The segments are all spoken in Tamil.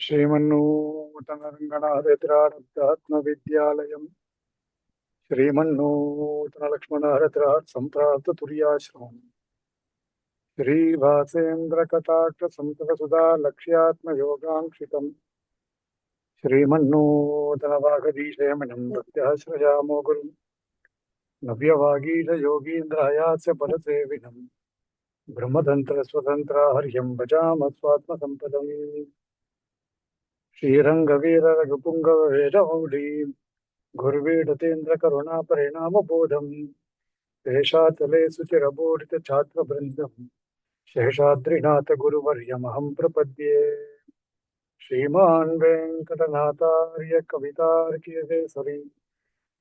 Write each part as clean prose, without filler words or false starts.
श्रीमन्नूतनरङ्गनाथेतिरारब्धात्मविद्यालयम् श्रीमन्नूतनलक्ष्मणहरतिरात् सम्प्राप्ततुर्याश्रमम् श्रीभासेन्द्रकटाक्षसंततसुधा लक्ष्यात्मयोगाङ्क्षितम् श्रीमन्नूतनवागधीशयमिनम् प्रत्याश्रयामो गुरुम् नव्यवागीशयोगीन्द्रहयास्य परसेविनम् ब्रह्मतन्त्रस्वतन्त्रा हर्यम् भजामः स्वात्मसम्पदम् श्रीरङ्गवीररघुपुङ्गववेदमौलीम् गुर्वीडतेन्द्रकरुणापरिणामबोधम् शेषाचले सुचिरबोधितछात्रवृन्दम् शेषाद्रिनाथगुरुवर्यमहं प्रपद्ये। श्रीमान् वेङ्कटनाथार्य कवितार्कियकेसरी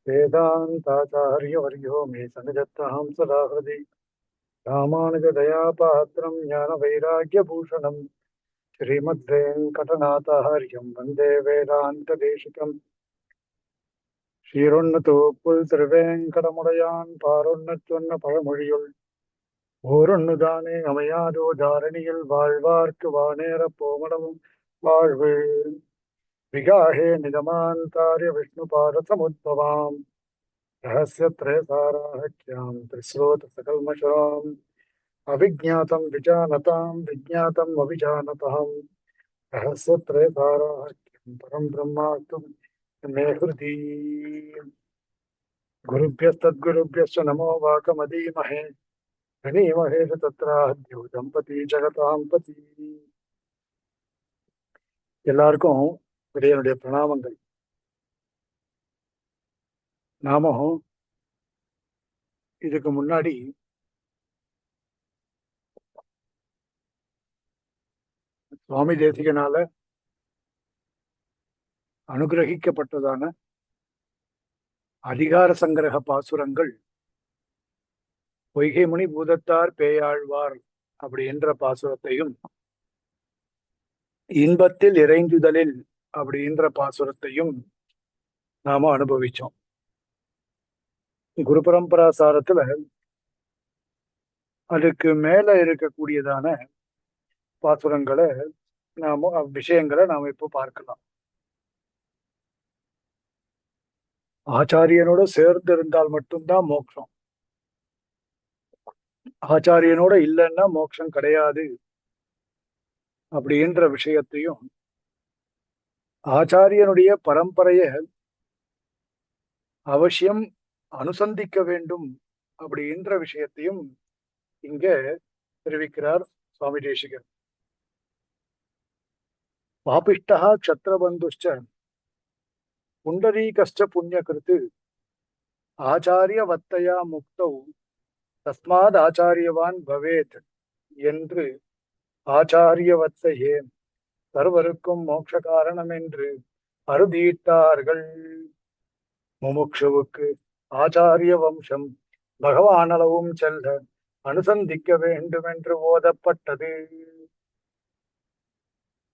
वेदान्ताचार्यवर्यो मे सन्निधत्तां सदा हृदि। रामानुजदयापात्रं ज्ञानवैराग्यभूषणं श्रीमद्वेङ्कटनाथार्यं वन्दे वेदान्तदेशिकम्। சீரொன்னு திருவேங்கடமுடையான் பாரொன்னு சொன்ன பழமொழியுள் ஓரொன்னுதானே அமையாதோ தாரணியில் வாழ்வார்க்கு வானேற போமளவும் வாழ்வு விகாஹே நிகமாந்தாரிய விஷ்ணு பாத சமுத்பவாம் ரகசியத்ரயசாராஹ்யாம் திரிஸ்ரோத சகல்மஷாம் அவிஜாத்தம் விஜானதாம் விஜாத்தம் அவிஜானதாம் ரகசியத்ரயசாராஹ்யம் பரம் பிரம்மாஸ்து மே ஹிருதி। गुरुभ्यस्तद्गुरुभ्यश्च नमो वाकमदीमहे गणीमहे तत्राद्यो தம்பதி ஜெகதாம்பதி। எல்லாருக்கும் என்னுடைய பிரணாமங்கள்। நாம இதுக்கு முன்னாடி சுவாமி தேசிகனால அனுகிரகிக்கப்பட்டதான அதிகார சங்கிரக பாசுரங்கள் பொய்கைமுனி பூதத்தார் பேயாழ்வார் அப்படி என்ற பாசுரத்தையும் இன்பத்தில் இறைஞ்சுதலில் அப்படின்ற பாசுரத்தையும் நாம அனுபவிச்சோம்। குரு பரம்பரா சாரத்துல அதுக்கு மேல இருக்கக்கூடியதான பாசுரங்களை விஷயங்களை நாம இப்போ பார்க்கலாம்। ஆச்சாரியனோட சேர்ந்து இருந்தால் மட்டும்தான் மோட்சம், ஆச்சாரியனோட இல்லைன்னா மோட்சம் கிடையாது அப்படின்ற விஷயத்தையும், ஆச்சாரியனுடைய பரம்பரைய அவசியம் அனுசந்திக்க வேண்டும் அப்படின்ற விஷயத்தையும் இங்க தெரிவிக்கிறார் சுவாமி தேசிகர்। பாபிஷ்டா க்ஷத்ரபந்துஷ்ச புண்டரீகஸ்ச புண்ணியகிருத்து ஆச்சாரியவத்தையா முக்தௌ தஸ்மாத் ஆச்சாரியவான் பவேத் என்று ஆச்சாரியவத்தையே சர்வருக்கும் மோட்ச காரணம் என்று அறுதியிட்டார்கள்। முமுட்சுவுக்கு ஆச்சாரிய வம்சம் பகவானளவும் செல்ல அனுசந்திக்க வேண்டும் என்று ஓதப்பட்டது।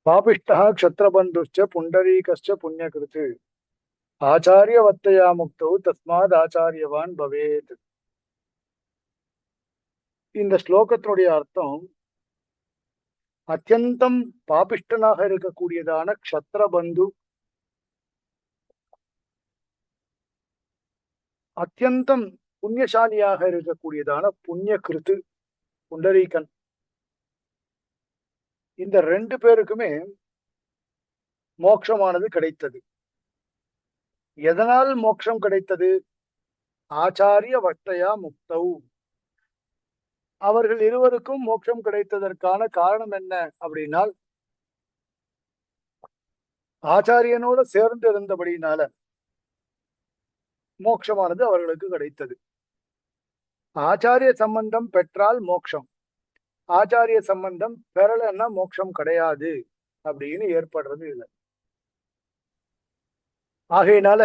பாபிஷ்டா க்ஷத்ரபந்துஷ்ச புண்டரீகஸ்ச புண்ணியகிருத்து ஆச்சாரியவத்தையா முக்தௌ தஸ்மாத் ஆச்சாரியவான் பவேத்। இந்த ஸ்லோகத்தினுடைய அர்த்தம், அத்தியந்தம் பாபிஷ்டனாக இருக்கக்கூடியதான க்ஷத்ரபந்து, அத்தியந்தம் புண்ணியசாலியாக இருக்கக்கூடியதான புண்ணியகிருத்து புண்டரீகன், இந்த ரெண்டு பேருக்குமே மோட்சமானது கிடைத்தது। எதனால் மோட்சம் கிடைத்தது? ஆச்சாரிய வட்டையா முக்தௌ, அவர்கள் இருவருக்கும் மோட்சம் கிடைத்ததற்கான காரணம் என்ன அப்படின்னால், ஆச்சாரியனோட சேர்ந்து இருந்தபடினால மோட்சமானது அவர்களுக்கு கிடைத்தது। ஆச்சாரிய சம்பந்தம் பெற்றால் மோட்சம், ஆச்சாரிய சம்பந்தம் பெறலன்னா மோட்சம் கிடையாது அப்படின்னு ஏற்படுறது இல்லை। ஆகையினால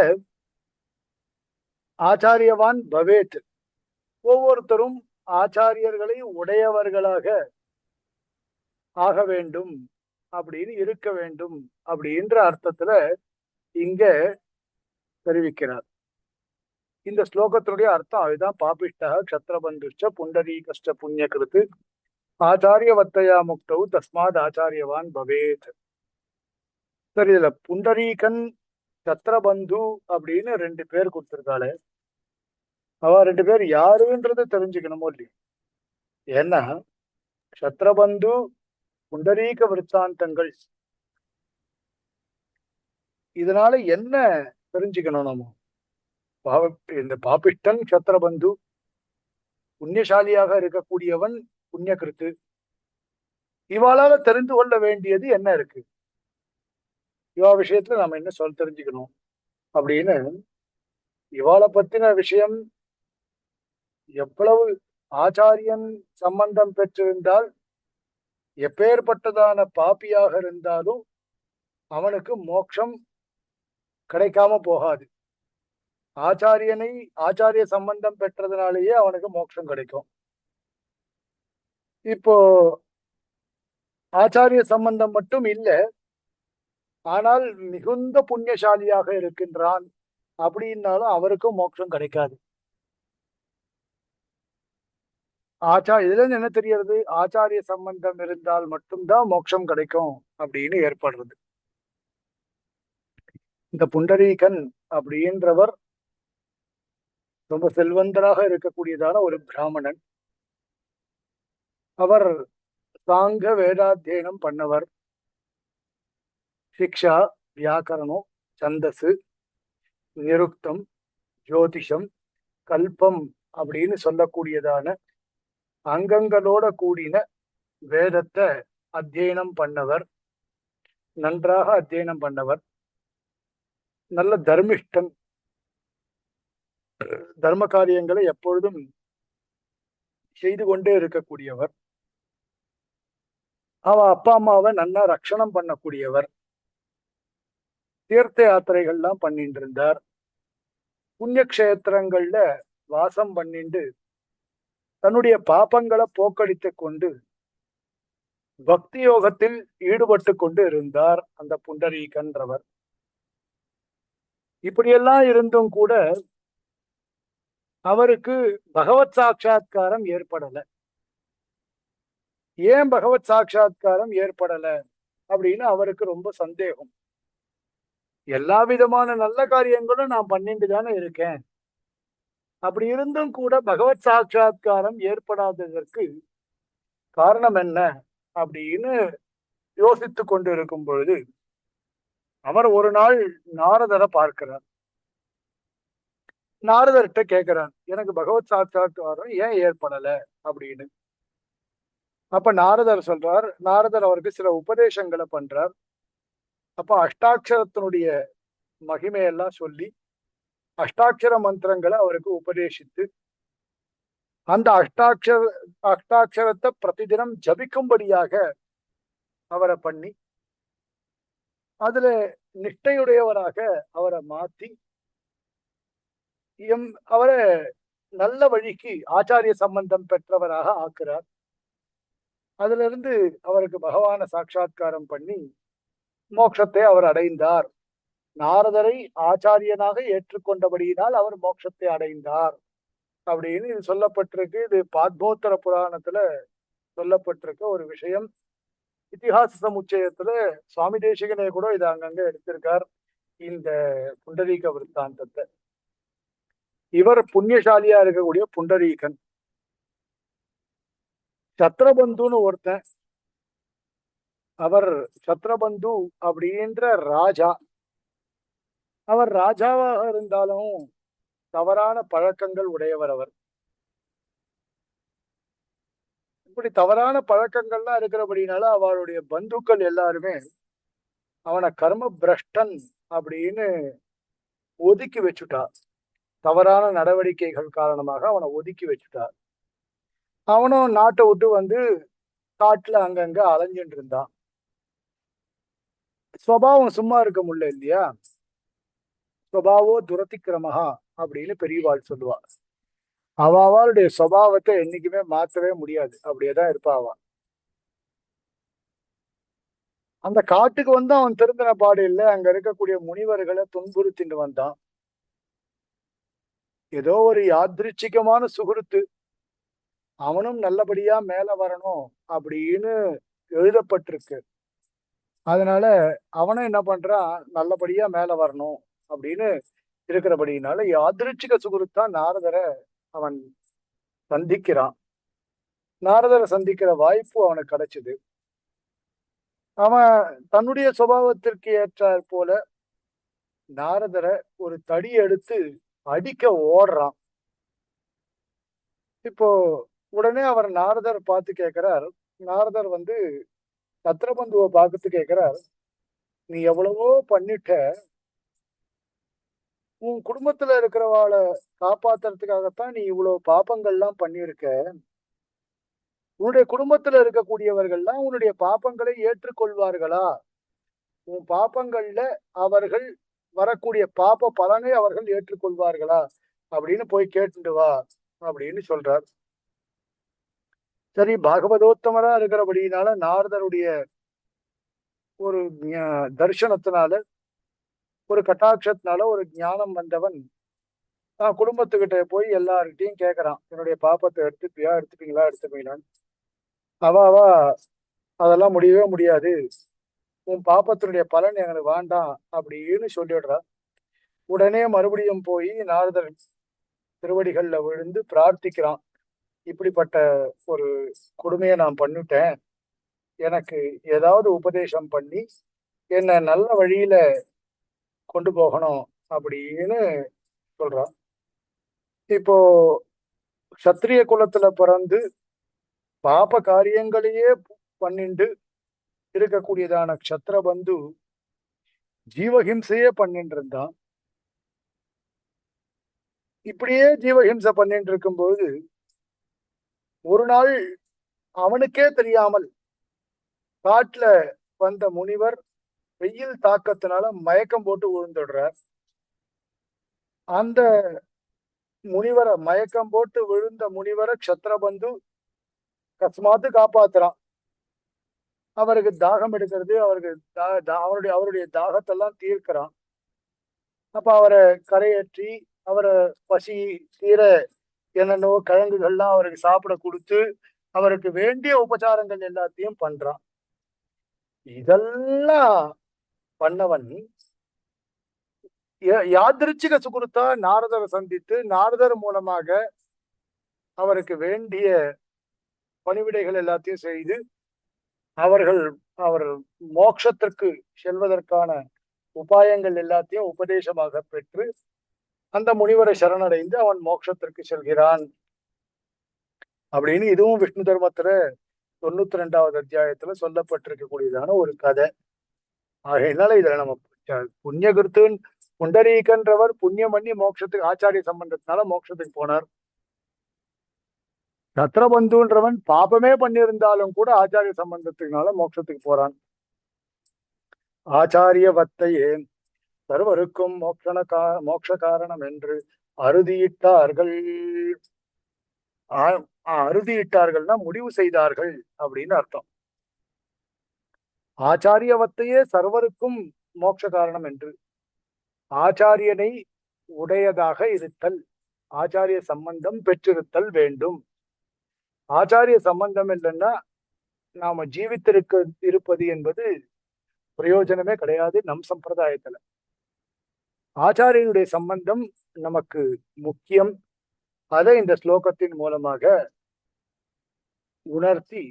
ஆச்சாரியவான் பவேத், ஒவ்வொருத்தரும் ஆச்சாரியர்களை உடையவர்களாக ஆக வேண்டும் அப்படின்னு இருக்க வேண்டும் அப்படின்ற அர்த்தத்துல இங்க தெரிவிக்கிறார்। இந்த ஸ்லோகத்தினுடைய அர்த்தம் அதுதான்। பாபிஷ்டா க்ஷத்ரபந்துஷ்ச புண்டரீகஸ்ச புண்ணியகிருத்து ஆச்சாரியவத்தையா முக்தௌ தஸ்மாத் ஆச்சாரியவான் பவேத்। சரி, இதுல புண்டரீகன் சத்திரபந்து அப்படின்னு ரெண்டு பேர் கொடுத்திருக்காளே, அவ ரெண்டு பேர் யாருன்றது தெரிஞ்சுக்கணுமோ இல்லையா? ஏன்னா சத்திரபந்து புண்டரீக விருத்தாந்தங்கள், இதனால என்ன தெரிஞ்சுக்கணும் நம்ம? இந்த பாபிஷ்டன் சத்திரபந்து புண்ணியசாலியாக இருக்கக்கூடியவன், புண்ணியகிருத்து, இவாளால தெரிந்து கொள்ள வேண்டியது என்ன இருக்கு? இவா விஷயத்துல நம்ம என்ன சொல்ல தெரிஞ்சுக்கணும் அப்படின்னு, இவாளை பத்தின விஷயம் எவ்வளவு ஆச்சாரியன் சம்பந்தம் பெற்றிருந்தால், எப்பேற்பட்டதான பாப்பியாக இருந்தாலும் அவனுக்கு மோட்சம் கிடைக்காம போகாது. ஆச்சாரியனை ஆச்சாரிய சம்பந்தம் பெற்றதுனாலேயே அவனுக்கு மோட்சம் கிடைக்கும். இப்போ ஆச்சாரிய சம்பந்தம் மட்டும் இல்ல, ஆனால் மிகுந்த புண்ணியசாலியாக இருக்கின்றான் அப்படின்னாலும் அவருக்கும் மோட்சம் கிடைக்காது. இதுல இருந்து என்ன தெரியறது? ஆச்சாரிய சம்பந்தம் இருந்தால் மட்டும்தான் மோட்சம் கிடைக்கும் அப்படின்னு ஏற்படுறது. இந்த புண்டரீகன் அப்படின்றவர் ரொம்ப செல்வந்தராக இருக்கக்கூடியதான ஒரு பிராமணன். அவர் சாங்க வேதாத்தியனம் பண்ணவர். சிக்ஷா, வியாக்கரணம், சந்தசு, நிருக்தம், ஜோதிஷம், கல்பம் அப்படின்னு சொல்லக்கூடியதான அங்கங்களோட கூடின வேதத்தை அத்தியனம் பண்ணவர். நன்றாக அத்தியனம் பண்ணவர். நல்ல தர்மிஷ்டன். தர்ம காரியங்களை எப்பொழுதும் செய்து கொண்டே இருக்கக்கூடியவர். அவ அப்பா அம்மாவை நன்னா ரட்சணம் பண்ணக்கூடியவர். தீர்த்த யாத்திரைகள்லாம் பண்ணிட்டு இருந்தார். புண்ணிய கஷேத்திரங்கள்ல வாசம் பண்ணிண்டு தன்னுடைய பாப்பங்களை போக்கடித்து கொண்டு பக்தி யோகத்தில் ஈடுபட்டு கொண்டு இருந்தார் அந்த புண்டரீகன்றவர். இப்படியெல்லாம் இருந்தும் கூட அவருக்கு பகவத் சாட்சா்காரம் ஏற்படல. ஏன் பகவத் சாட்சா்காரம் ஏற்படல அப்படின்னு அவருக்கு ரொம்ப சந்தேகம். எல்லா விதமான நல்ல காரியங்களும் நான் பண்ணிட்டு தானே இருக்கேன். அப்படி இருந்தும் கூட பகவத் சாட்சா்காரம் ஏற்படாததற்கு காரணம் என்ன அப்படின்னு யோசித்து கொண்டு இருக்கும் பொழுது அவர் ஒரு நாள் நாரதரை பார்க்கிறார். நாரதர்கிட்ட கேட்கிறார், எனக்கு பகவத் சாட்சா்காரம் ஏன் ஏற்படல அப்படின்னு. அப்ப நாரதர் சொல்றார். நாரதர் அவருக்கு சில உபதேசங்களை பண்றார். அப்ப அஷ்டாட்சரத்தினுடைய மகிமையெல்லாம் சொல்லி அஷ்டாட்சர மந்திரங்களை அவருக்கு உபதேசித்து அந்த அஷ்டாட்சரத்தை பிரதிதினம் ஜபிக்கும்படியாக அவரை பண்ணி அதுல நிஷ்டையுடையவராக அவரை மாத்தி அவரை நல்ல வழிக்கு ஆச்சாரிய சம்பந்தம் பெற்றவராக ஆக்குறார். அதுல இருந்து அவருக்கு பகவான சாட்சா்காரம் பண்ணி மோட்சத்தை அவர் அடைந்தார். நாரதரை ஆச்சாரியனாக ஏற்றுக்கொண்டபடியினால் அவர் மோட்சத்தை அடைந்தார் அப்படின்னு இது சொல்லப்பட்டிருக்கு. இது பாத்மோத்தர புராணத்துல சொல்லப்பட்டிருக்க ஒரு விஷயம். இத்திஹாச சமுச்சயத்துல சுவாமி தேசிகனே கூட இதை அங்கங்க எடுத்திருக்கார், இந்த புண்டரீக விருத்தாந்தத்தை. இவர் புண்ணியசாலியா இருக்கக்கூடிய புண்டரீகன். சத்ரபந்துன்னு ஒருத்தன், அவர் சத்ரபந்து அப்படின்ற ராஜா. அவர் ராஜாவாக இருந்தாலும் தவறான பழக்கங்கள் உடையவர். அவர் இப்படி தவறான பழக்கங்கள்லாம் இருக்கிறபடினால அவருடைய பந்துக்கள் எல்லாருமே அவனை கர்ம பிரஷ்டன் அப்படின்னு ஒதுக்கி வச்சுட்டார். தவறான நடவடிக்கைகள் காரணமாக அவனை ஒதுக்கி வச்சுட்டார். அவனும் நாட்டை விட்டு வந்து காட்டுல அங்கங்க அலைஞ்சிட்டு இருந்தான். சுபாவம் சும்மா இருக்க முடியல இல்லையா? சுபாவோ துரதிக்கிரமஹா அப்படின்னு பெரியவாள் சொல்லுவா. அவளுடைய சுபாவத்தை என்னைக்குமே மாற்றவே முடியாது, அப்படியேதான் இருப்பா அவ. அந்த காட்டுக்கு வந்து அவன் திருந்தின பாடு இல்லை. அங்க இருக்கக்கூடிய முனிவர்களை துன்புறுத்திட்டு வந்தான். ஏதோ ஒரு யாதிருச்சிகமான சுகுருத்து, அவனும் நல்லபடியா மேல வரணும் அப்படின்னு எழுதப்பட்டிருக்கு. அதனால அவனும் என்ன பண்றான், நல்லபடியா மேல வரணும் அப்படின்னு இருக்கிறபடினால யாதிருச்சிக சுகுருத்தான் நாரதரை அவன் சந்திக்கிறான். நாரதரை சந்திக்கிற வாய்ப்பு அவனுக்கு கிடைச்சது. அவன் தன்னுடைய சுபாவத்திற்கு ஏற்றாற் போல நாரதரை ஒரு தடி எடுத்து அடிக்க ஓடுறான். இப்போ உடனே அவர் நாரதர் பார்த்து கேட்கிறார். நாரதர் வந்து சத்ரபந்துவை பார்த்து கேட்கிறார், நீ எவ்வளவோ பண்ணிட்ட, உன் குடும்பத்துல இருக்கிறவாளை காப்பாத்துறதுக்காகத்தான் நீ இவ்வளவு பாப்பங்கள்லாம் பண்ணியிருக்க. உன்னுடைய குடும்பத்துல இருக்கக்கூடியவர்கள்லாம் உன்னுடைய பாப்பங்களை ஏற்றுக்கொள்வார்களா? உன் பாப்பங்கள்ல அவர்கள் வரக்கூடிய பாப்ப பலனை அவர்கள் ஏற்றுக்கொள்வார்களா அப்படின்னு போய் கேட்டுட்டு வா அப்படின்னு சொல்றார். சரி, பாகவதோத்தமரா இருக்கிறபடினால நாரதருடைய ஒரு தரிசனத்தினால, ஒரு கட்டாட்சத்தினால ஒரு ஞானம் வந்தவன் குடும்பத்துக்கிட்ட போய் எல்லார்கிட்டையும் கேட்கறான், என்னுடைய பாப்பத்தை எடுத்துப்பீங்களான்னு. அவ அதெல்லாம் முடியவே முடியாது, உன் பாப்பத்தினுடைய பலன் எங்களுக்கு வேண்டாம் அப்படின்னு சொல்லிடுறா. உடனே மறுபடியும் போய் நாரதர் திருவடிகள்ல விழுந்து பிரார்த்திக்கிறான். இப்படிப்பட்ட ஒரு கொடுமையை நான் பண்ணிட்டேன், எனக்கு ஏதாவது உபதேசம் பண்ணி என்ன நல்ல வழியில கொண்டு போகணும் அப்படின்னு சொல்றான். இப்போ சத்திரிய குலத்துல பிறந்து பாப காரியங்களையே பண்ணிண்டு இருக்கக்கூடியதான க்ஷத்ரபந்து ஜீவஹிம்சையே பண்ணிட்டு இருந்தான். இப்படியே ஜீவஹிம்சை பண்ணிட்டு இருக்கும்போது ஒரு நாள் அவனுக்கே தெரியாமல் காட்டுல வந்த முனிவர் வெயில் தாக்கத்தினால மயக்கம் போட்டு விழுந்துடுறார். அந்த முனிவரை மயக்கம் போட்டு விழுந்த முனிவரை க்ஷத்ரபந்து கஸ்மாத்து காப்பாத்துறான். அவருக்கு தாகம் எடுக்கிறது, அவருடைய தாகத்தெல்லாம் தீர்க்கிறான். அப்ப அவரை கரையேற்றி அவரை பசி தீர என்னென்னவோ கிழங்குகள்லாம் அவருக்கு சாப்பிட கொடுத்து அவருக்கு வேண்டிய உபச்சாரங்கள் எல்லாத்தையும் பண்றான். இதெல்லாம் பண்ணவன் யாதிருச்சிக சுகுருத்தா நாரதரை சந்தித்து நாரதர் மூலமாக அவருக்கு வேண்டிய பணிவிடைகள் எல்லாத்தையும் செய்து அவர் மோட்சத்திற்கு செல்வதற்கான உபாயங்கள் எல்லாத்தையும் உபதேசமாக பெற்று அந்த முனிவரை சரணடைந்து அவன் மோட்சத்திற்கு செல்கிறான் அப்படின்னு இதுவும் விஷ்ணு தர்மத்துல 92வது அத்தியாயத்துல சொல்லப்பட்டிருக்கக்கூடியதான ஒரு கதை. ஆகையினால இதுல நம்ம புண்ணியகிருத்துன்னு புண்டரீகன்றவர் புண்ணியம் பண்ணி மோட்சத்துக்கு ஆச்சாரிய சம்பந்தத்தினால மோட்சத்துக்கு போனார். சத்ரபந்துன்றவன் பாபமே பண்ணியிருந்தாலும் கூட ஆச்சாரிய சம்பந்தத்தினால மோட்சத்துக்கு போறான். ஆச்சாரிய வத்தையே சர்வருக்கும் மோட்ச காரணம் என்று அறுதியிட்டார்கள். அறுதியிட்டார்கள்னா முடிவு செய்தார்கள் அப்படின்னு அர்த்தம். ஆச்சாரியவத்தையே சர்வருக்கும் மோட்ச காரணம் என்று ஆச்சாரியனை உடையதாக இருத்தல், ஆச்சாரிய சம்பந்தம் பெற்றிருத்தல் வேண்டும். ஆச்சாரிய சம்பந்தம் இல்லைன்னா நாம இருப்பது என்பது பிரயோஜனமே கிடையாது. நம் சம்பிரதாயத்துல ஆச்சாரியனுடைய சம்பந்தம் நமக்கு முக்கியம். அதை இந்த ஸ்லோகத்தின் மூலமாக உணர்த்தி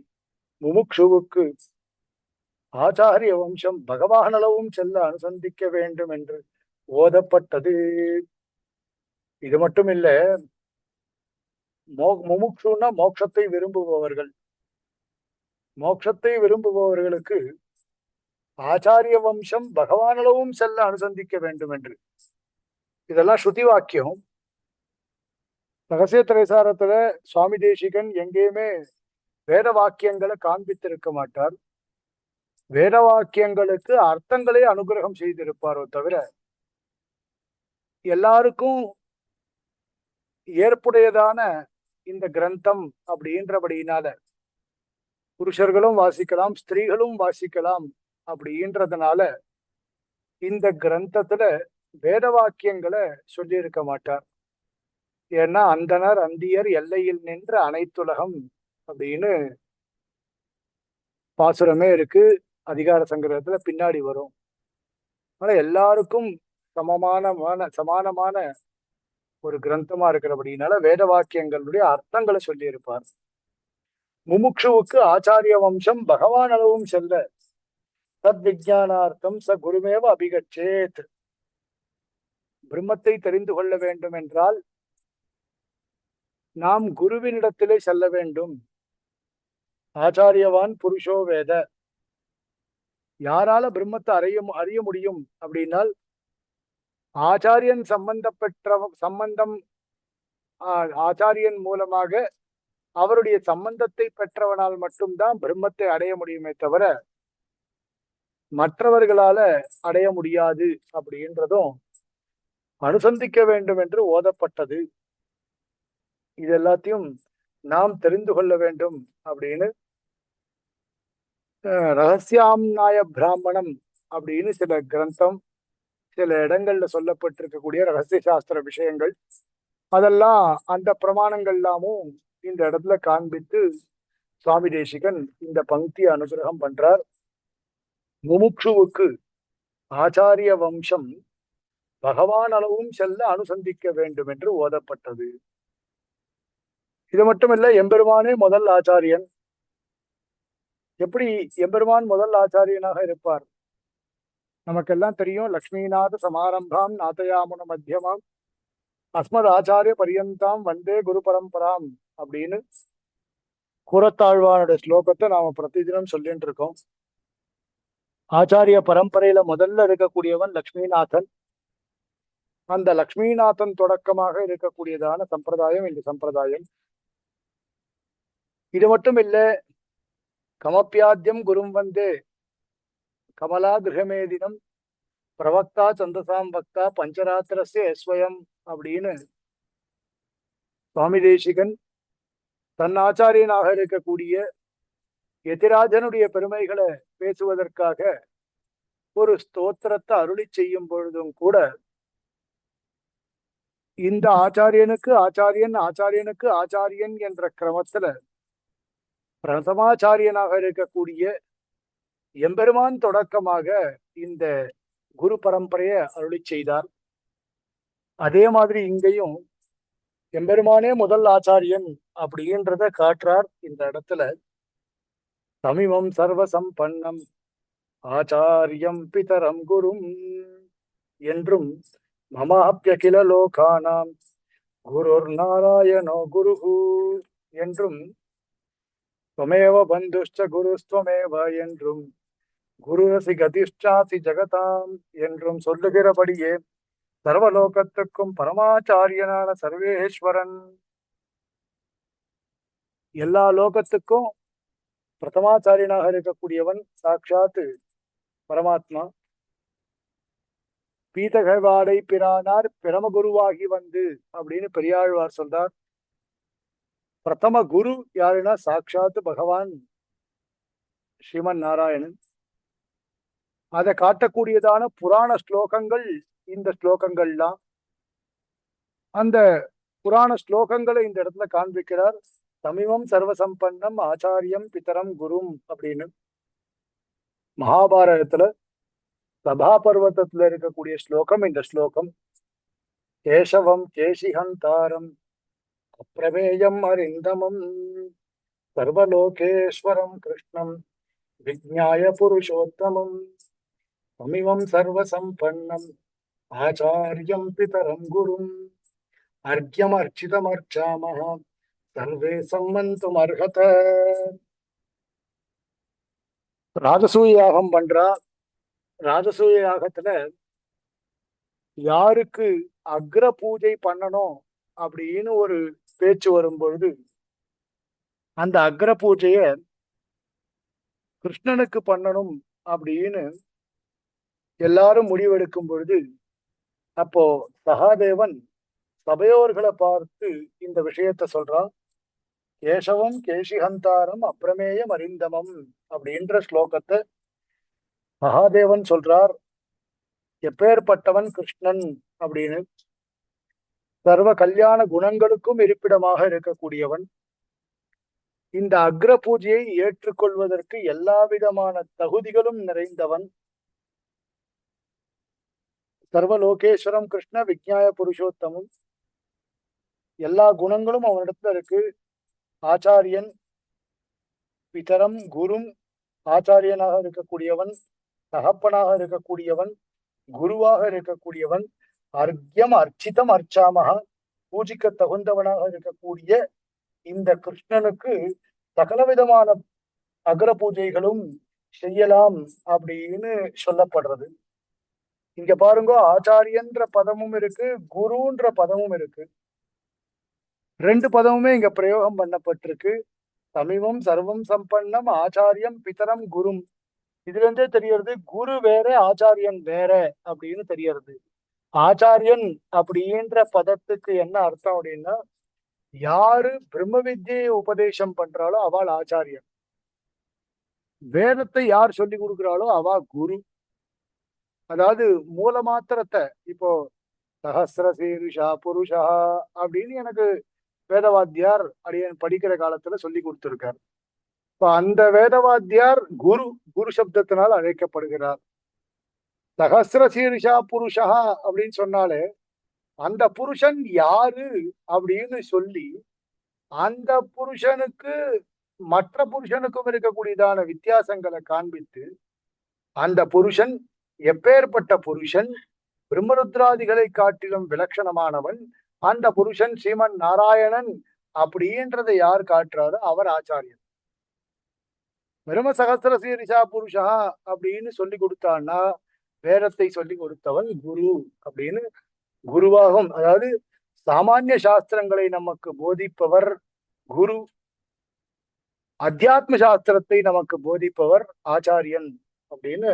முமுக்ஷுவுக்கு ஆச்சாரிய வம்சம் பகவானளவும் செல்ல அனுசந்திக்க வேண்டும் என்று ஓதப்பட்டது. இது மட்டும் இல்ல, முமுக்ஷுன்னா மோட்சத்தை விரும்புபவர்கள். மோட்சத்தை விரும்புபவர்களுக்கு ஆச்சாரிய வம்சம் பகவானளவும் செல்ல அனுசந்திக்க வேண்டும் என்று. இதெல்லாம் ஸ்ருதி வாக்கியம். ரகசிய திரைசாரத்துல சுவாமி தேசிகன் எங்கேயுமே வேத வாக்கியங்களை காண்பித்திருக்க மாட்டார். வேத வாக்கியங்களுக்கு அர்த்தங்களே அனுகிரகம் செய்திருப்பாரோ தவிர எல்லாருக்கும் ஏற்புடையதான இந்த கிரந்தம் அப்படின்றபடியினால புருஷர்களும் வாசிக்கலாம், ஸ்திரீகளும் வாசிக்கலாம் அப்படின்றதுனால இந்த கிரந்தத்துல வேத வாக்கியங்களை சொல்லி இருக்க மாட்டார். ஏன்னா அந்தனர் அந்தியர் எல்லையில் நின்ற அனைத்துலகம் அப்படின்னு பாசுரமே இருக்கு. அதிகார சங்கிரகத்துல பின்னாடி வரும். ஆனா எல்லாருக்கும் சமானமான ஒரு கிரந்தமா இருக்கிறபடினால வேத வாக்கியங்களுடைய அர்த்தங்களை சொல்லி இருப்பார். முமுட்சுவுக்கு ஆச்சாரிய வம்சம் பகவான் அளவும் செல்ல தத் விஜயானார்த்தம் ச குருமேவ அபிகச்சேத். பிரம்மத்தை தெரிந்து கொள்ள வேண்டும் என்றால் நாம் குருவினிடத்திலே செல்ல வேண்டும். ஆச்சாரியவான் புருஷோ வேத. யாரால பிரம்மத்தை அறிய முடியும் அப்படின்னால் ஆச்சாரியன் சம்பந்தம் ஆச்சாரியன் மூலமாக அவருடைய சம்பந்தத்தை பெற்றவனால் மட்டும்தான் பிரம்மத்தை அடைய முடியுமே தவிர மற்றவர்களால அடைய முடியாது அப்படின்றதும் அனுசந்திக்க வேண்டும் என்று ஓதப்பட்டது. இது எல்லாத்தையும் நாம் தெரிந்து கொள்ள வேண்டும் அப்படின்னு ரகசியாம்நாய பிராமணம் அப்படின்னு சில கிரந்தம், சில இடங்கள்ல சொல்லப்பட்டிருக்கக்கூடிய ரகசிய சாஸ்திர விஷயங்கள், அதெல்லாம் அந்த பிரமாணங்கள் எல்லாமும் இந்த இடத்துல காண்பித்து சுவாமி தேசிகன் இந்த பங்கி அனுகிரகம் பண்றார். முமுட்சுவுக்கு ஆச்சாரிய வம்சம் பகவான் அளவும் செல்ல அனுசந்திக்க வேண்டும் என்று ஓதப்பட்டது. இது மட்டுமல்ல, எம்பெருமானே முதல் ஆச்சாரியன். எப்படி எம்பெருமான் முதல் ஆச்சாரியனாக இருப்பார்? நமக்கெல்லாம் தெரியும். லக்ஷ்மிநாத சமாரம்பாம் நாதயாமுன மத்தியமாம் அஸ்மத் ஆச்சாரிய பரியந்தாம் வந்தே குரு பரம்பராம் அப்படின்னு கூறத்தாழ்வானுடைய ஸ்லோகத்தை நாம பிரதிதினம் சொல்லிட்டு இருக்கோம். ஆச்சாரிய பரம்பரையில முதல்ல இருக்கக்கூடியவன் லக்ஷ்மிநாதன். அந்த லக்ஷ்மிநாதன் தொடக்கமாக இருக்கக்கூடியதான சம்பிரதாயம் இந்த சம்பிரதாயம். இது மட்டும் இல்ல, கமப்பியாத்தியம் குரும் வந்தே கமலா கிரகமேதினம் பிரவக்தா சந்தசாம் வக்தா பஞ்சராத்திரஸ்ய ஸ்வயம் அப்படின்னு சுவாமி தேசிகன் தன் ஆச்சாரியனாக இருக்கக்கூடிய யதிராஜனுடைய பெருமைகளை பேசுவதற்காக ஒரு ஸ்தோத்திரத்தை அருளி செய்யும் பொழுதும் கூட இந்த ஆச்சாரியனுக்கு ஆச்சாரியன் ஆச்சாரியனுக்கு ஆச்சாரியன் என்ற கிரமத்துல பிரதமாச்சாரியனாக இருக்கக்கூடிய எம்பெருமான் தொடக்கமாக இந்த குரு பரம்பரையை அருளி செய்தார். அதே மாதிரி இங்கேயும் எம்பெருமானே முதல் ஆச்சாரியன் அப்படின்றத காட்டுறார் இந்த இடத்துல. தமிமம் சர்வசம்பன்னம் ஆச்சாரியம் பிதரம் குரும் என்றும் மமாப்யகில லோகானாம் குருர் நாராயணோ குருஹு என்றும் துவமேவ பந்துஷ்ச குருஸ்துவமேவ என்றும் குருரசி கதிஷ்டாசி ஜகதாம் என்றும் சொல்லுகிறபடியே சர்வலோகத்துக்கும் பரமாச்சாரியனான சர்வேஸ்வரன், எல்லா லோகத்துக்கும் பிரதமாச்சாரியனாக இருக்கக்கூடியவன் சாட்சாத்து பரமாத்மா. பீதகவாடை பிரானார் பிரமகுருவாகி வந்து அப்படின்னு பெரியாழ்வார் சொல்றார். பிரதம குரு யாருன்னா சாட்சாத்து பகவான் ஸ்ரீமன் நாராயணன். அதை காட்டக்கூடியதான புராண ஸ்லோகங்கள் இந்த ஸ்லோகங்கள்லாம். அந்த புராண ஸ்லோகங்களை இந்த இடத்துல காண்பிக்கிறார். தமிமம் சர்வசம்பன்னம் ஆச்சாரியம் பிதரம் குரும் அப்படின்னு. மகாபாரதத்துல சபா பர்வத்தத்துல இருக்கக்கூடிய ஸ்லோகம் இந்த ஸ்லோகம். கேசவம் கேசிஹந்தாரம் அப்பிரமேயம் அரிந்தமம் சர்வலோகேஸ்வரம் கிருஷ்ணம் விஜ்ஞாய புருஷோத்தமம் தமிமம் சர்வசம்பன்னம் ஆச்சாரியம் பிதரம் குரும் அர்க்யம் அர்ச்சிதமர்ச்சாமஹ சர்வே சம்மந்தும் அர்ஹத. ராஜசூய யாகம் பண்றா. ராஜசூய யாகத்துல யாருக்கு அக்ர பூஜை பண்ணணும் அப்படின்னு ஒரு பேச்சு வரும் பொழுது அந்த அக்ர பூஜைய கிருஷ்ணனுக்கு பண்ணணும் அப்படின்னு எல்லாரும் முடிவெடுக்கும் பொழுது அப்போ சகாதேவன் சபையோர்களை பார்த்து இந்த விஷயத்த சொல்றான். கேசவம் கேசிஹந்தாரம் அப்பிரமேயம் அரிந்தமம் அப்படின்ற ஸ்லோகத்தை மகாதேவன் சொல்றார். எப்பேற்பட்டவன் கிருஷ்ணன் அப்படின்னு. சர்வ கல்யாண குணங்களுக்கும் இருப்பிடமாக இருக்கக்கூடியவன். இந்த அக்ர பூஜையை ஏற்றுக்கொள்வதற்கு எல்லா விதமான தகுதிகளும் நிறைந்தவன். சர்வலோகேஸ்வரம் கிருஷ்ண விஜ்ஞாய புருஷோத்தமும். எல்லா குணங்களும் அவனிடத்துல இருக்கு. ஆச்சாரியன், பிதரம், குரும். ஆச்சாரியனாக இருக்கக்கூடியவன், தகப்பனாக இருக்கக்கூடியவன், குருவாக இருக்கக்கூடியவன், அர்க்யம் அர்ச்சிதம் அர்ச்சாமகா, பூஜிக்க தகுந்தவனாக இருக்கக்கூடிய இந்த கிருஷ்ணனுக்கு சகலவிதமான அக்ர பூஜைகளும் செய்யலாம் அப்படின்னு சொல்லப்படுறது. இங்க பாருங்க, ஆச்சாரியன்ற பதமும் இருக்கு, குருன்ற பதமும் இருக்கு. ரெண்டு பதமுமே இங்க பிரயோகம் பண்ணப்பட்டிருக்கு. சமீபம் சர்வம் சம்பன்னம் ஆச்சாரியம் பிதரம் குரும். இதுல இருந்தே தெரியறது குரு வேற ஆச்சாரியன் வேற அப்படின்னு தெரியறது. ஆச்சாரியன் அப்படின்ற பதத்துக்கு என்ன அர்த்தம் அப்படின்னா, யாரு பிரம்ம வித்யை உபதேசம் பண்றாளோ அவள் ஆச்சாரியன். வேதத்தை யார் சொல்லி கொடுக்கிறாளோ அவ குரு. அதாவது மூல மாத்திரத்தை, இப்போ சஹசிர சீருஷா புருஷா அப்படின்னு எனக்கு வேதவாத்தியார் அடியன் படிக்கிற காலத்துல சொல்லி கொடுத்திருக்கார். இப்ப அந்த வேதவாத்தியார் குரு, குரு சப்தத்தினால் அழைக்கப்படுகிறார். சஹசிர சீருஷா புருஷா அப்படின்னு சொன்னாலே அந்த புருஷன் யாரு அப்படின்னு சொல்லி அந்த புருஷனுக்கு மற்ற புருஷனுக்கும் இருக்கக்கூடியதான வித்தியாசங்களை காண்பித்து, அந்த புருஷன் எப்பேற்பட்ட புருஷன், பிரம்மருத்ராதிகளை காட்டிலும் விலட்சணமானவன், அந்த புருஷன் ஸ்ரீமன் நாராயணன் அப்படின்றதை யார் காட்டுறாரோ அவர் ஆச்சாரியன். பிரம்ம சகசிர சீரிஷா புருஷா அப்படின்னு சொல்லி கொடுத்தான்னா வேதத்தை சொல்லி கொடுத்தவன் குரு அப்படின்னு குருவாகும். அதாவது சாமானிய சாஸ்திரங்களை நமக்கு போதிப்பவர் குரு, அத்தியாத்ம சாஸ்திரத்தை நமக்கு போதிப்பவர் ஆச்சாரியன் அப்படின்னு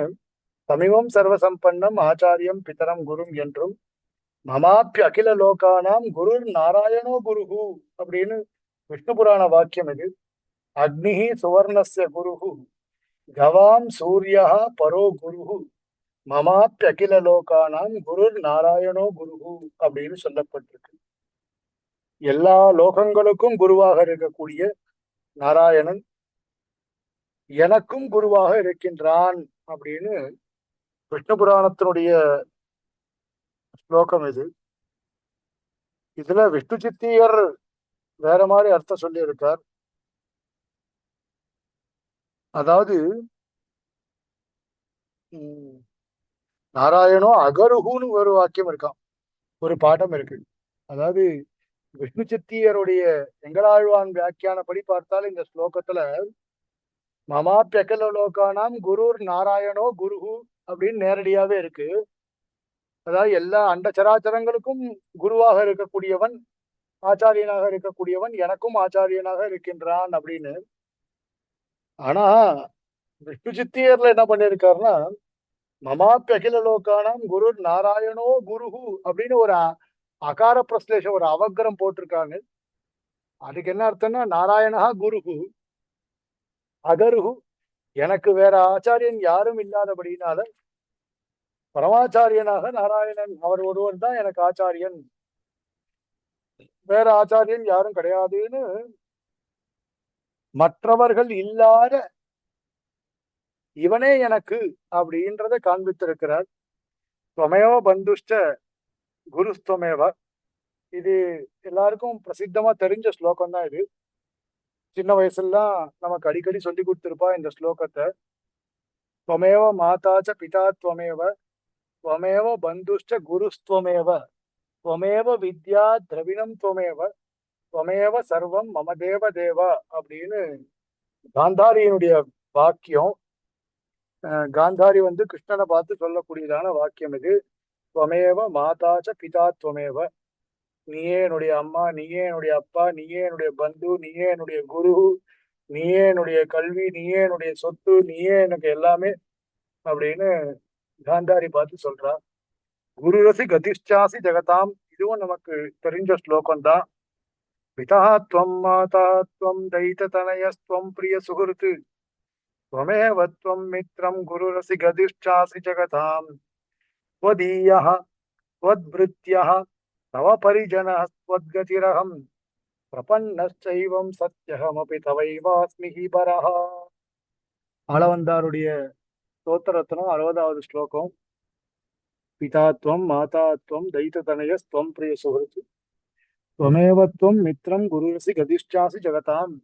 சமீபம் சர்வசம்பன்னம் ஆச்சாரியம் பிதரம் குரும் என்றும், மமாப்பி அகில லோகானாம் குருர் நாராயணோ குருஹு அப்படின்னு விஷ்ணு புராண வாக்கியம் இது. அக்னிஹி சுவர்ணஸ்ய குருஹு கவாம் சூர்யா பரோ குருஹு மமாப்பி அகில லோகானாம் குருர் நாராயணோ குருஹு அப்படின்னு சொல்லப்பட்டிருக்கு. எல்லா லோகங்களுக்கும் குருவாக இருக்கக்கூடிய நாராயணன் எனக்கும் குருவாக இருக்கின்றான் அப்படின்னு விஷ்ணு புராணத்தினுடைய ஸ்லோகம் இது. இதுல விஷ்ணு சித்தியர் வேற மாதிரி அர்த்தம் சொல்லி இருக்கார். அதாவது நாராயணோ அகருகுன்னு ஒரு வாக்கியம் இருக்கான், ஒரு பாடம் இருக்கு. அதாவது விஷ்ணு சித்தியருடைய எங்களாழ்வான் வியாக்கியானப்படி பார்த்தால் இந்த ஸ்லோகத்துல மமாப்யகல லோகானாம் குருர் நாராயணோ குருஹு அப்படின்னு நேரடியாவே இருக்கு. அதாவது எல்லா அண்ட சராச்சரங்களுக்கும் குருவாக இருக்கக்கூடியவன், ஆச்சாரியனாக இருக்கக்கூடியவன் எனக்கும் ஆச்சாரியனாக இருக்கின்றான் அப்படின்னு. ஆனா விஷ்ணு சித்தியர்ல என்ன பண்ணிருக்காருன்னா, மமாப்பி அகில லோகானாம் குரு நாராயணோ குருஹு அப்படின்னு ஒரு அகார பிரஸ்லேஷம், ஒரு அவக்ரம் போட்டிருக்காங்க. அதுக்கு என்ன அர்த்தம்னா, நாராயணா குருஹு அகருஹு, எனக்கு வேற ஆச்சாரியன் யாரும் இல்லாதபடினால பரமாச்சாரியனாக நாராயணன் அவர் ஒருவர் தான் எனக்கு ஆச்சாரியன், வேற ஆச்சாரியன் யாரும் கிடையாதுன்னு மற்றவர்கள் இல்லாத இவனே எனக்கு அப்படின்றத காண்பித்திருக்கிறார். துவமேவ பந்துஷ்ட குருஸ்துவமேவ. இது எல்லாருக்கும் பிரசித்தமா தெரிஞ்ச ஸ்லோகம் தான் இது. சின்ன வயசுலாம் நமக்கு அடிக்கடி சொல்லி கொடுத்திருப்பா இந்த ஸ்லோகத்தை. துவமேவ மாதாச்ச பிதா துவமேவ, துவமேவ பந்துஷ்ட குருஸ்துவமேவ, துவமேவ வித்யா திரவிணம் துவமேவ, துவமேவ சர்வம் மம தேவ தேவா அப்படின்னு காந்தாரியினுடைய வாக்கியம். காந்தாரி கிருஷ்ணனை பார்த்து சொல்லக்கூடியதான வாக்கியம் இது. துவமேவ மாதாச்ச பிதா துவமேவ, நீயே என்னுடைய அம்மா, நீயே என்னுடைய அப்பா, நீயே என்னுடைய பந்து, நீயே என்னுடைய குரு, நீயே என்னுடைய கல்வி, நீயே என்னுடைய சொத்து, நீயே எனக்கு எல்லாமே அப்படின்னு காந்தாரி பார்த்து சொல்றா. குரு ரசி கதிஷ்டாசி ஜெகதாம், இதுவும் நமக்கு தெரிஞ்ச ஸ்லோகம் தான். பிதா துவம் மாதா துவம் தைத்த தனயஸ்துவம் பிரிய சுகிருத்து त्वमेव त्वं मित्रं गुरुरसि गदिष्ठासि जगतां त्वदीयः त्वद्भृत्यः तव परिजनः त्वद्गतिरहं பிரபன்னச்சைவம் சத்யகமபி தவைவாஸ்மி பரஹா. ஆளவந்தாருடைய ஸ்தோத்திரத்தினம் 60வது ஸ்லோகம். பிதாத்வம் மாதாத்வம் தைத்ததனயஸ்துவம் பிரிய சுஹൃத் துவமேவத்வம் மித்ரம் குருரசி கதிஷ்டாசி ஜெகதாம்.